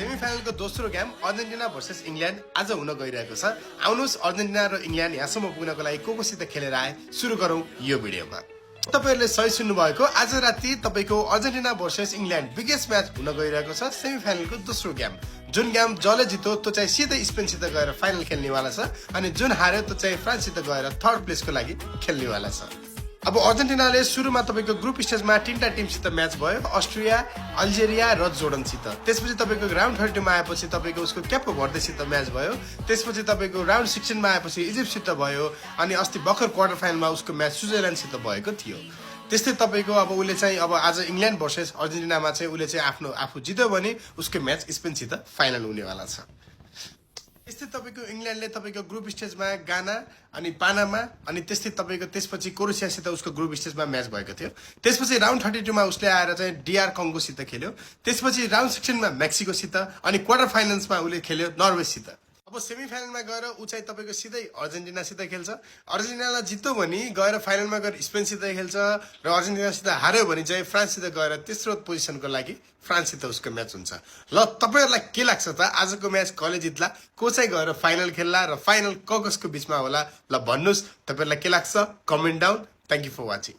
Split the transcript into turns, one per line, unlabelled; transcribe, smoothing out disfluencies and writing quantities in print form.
सेमिफाइनलको दोस्रो game Argentina versus England आज हुन गइरहेको छ। आउनुहोस् अर्जेन्टिना र इङ्ल्यान्ड यहाँसम्म पुग्नको लागि कोसित खेलेर आए सुरु गरौँ यो भिडियोमा। तपाईहरुले सही सुन्नु भएको, आज राति तपाईको Argentina versus England biggest match हुन गइरहेको छ। सेमिफाइनलको दोस्रो गेम, जुन गेम जसले जित्यो त्यो चाहिँ सिधै स्पेनसित गएर फाइनल खेल्नेवाला छ अनि जुन हार्यो त्यो चाहिँ फ्रान्ससित गएर थर्ड प्लेसको लागि खेल्नेवाला छ। अब अर्जेन्टिनाले सुरुमा तपाईको ग्रुप स्टेजमा तीनटा टिमसित म्याच भयो, अस्ट्रिया, अल्जेरिया र जोर्डनसित। त्यसपछि तपाईको राउन्ड 32 मा आएपछि तपाईको उसको क्यापो भर्दैसित म्याच भयो। त्यसपछि तपाईको राउन्ड 16 मा आएपछि इजिप्टसित भयो अनि अस्ति भर्खर क्वार्टर फाइनलमा उसको म्याच स्विजरल्यान्डसित भएको थियो। त्यस्तै तपाईको अब उले चाहिँ अब आज इङ्ल्यान्ड भर्सेस अर्जेन्टिनामा चाहिँ उले चाहिँ आफू जित्यो भने उसको म्याच स्पेनसित फाइनल हुनेवाला छ। त्यस्तै तपाईको इङ्ल्यान्डले तपाईको ग्रुप स्टेजमा गाना अनि पानामा अनि त्यसपछि क्रोएसियासित उसको ग्रुप स्टेजमा म्याच भएको थियो। त्यसपछि राउन्ड 32 मा उसले आएर चाहिँ डीआर कङ्गोसित खेल्यो। त्यसपछि राउन्ड 16 मा मेक्सिकोसित अनि क्वार्टर फाइनल्समा उसले खेल्यो नर्वेसित। अब सेमिफाइनलमा गएर ऊ चाहिँ तपाईको सिधै अर्जेन्टिनासित खेल्छ। अर्जेन्टिनालाई जित्यो भने गएर फाइनलमा गएर स्पेनसित खेल्छ र अर्जेन्टिनासित हार्यो भने चाहिँ फ्रान्ससित गएर तेस्रो पोजिसनको लागि फ्रान्ससित उसको म्याच हुन्छ। ल तपाईहरुलाई के लाग्छ त आजको म्याच कसले जित्ला, को चाहिँ गएर फाइनल खेल्ला र फाइनल कसको बीचमा होला? ल भन्नुस् तपाईहरुलाई के लाग्छ, comment down. Thank you for watching.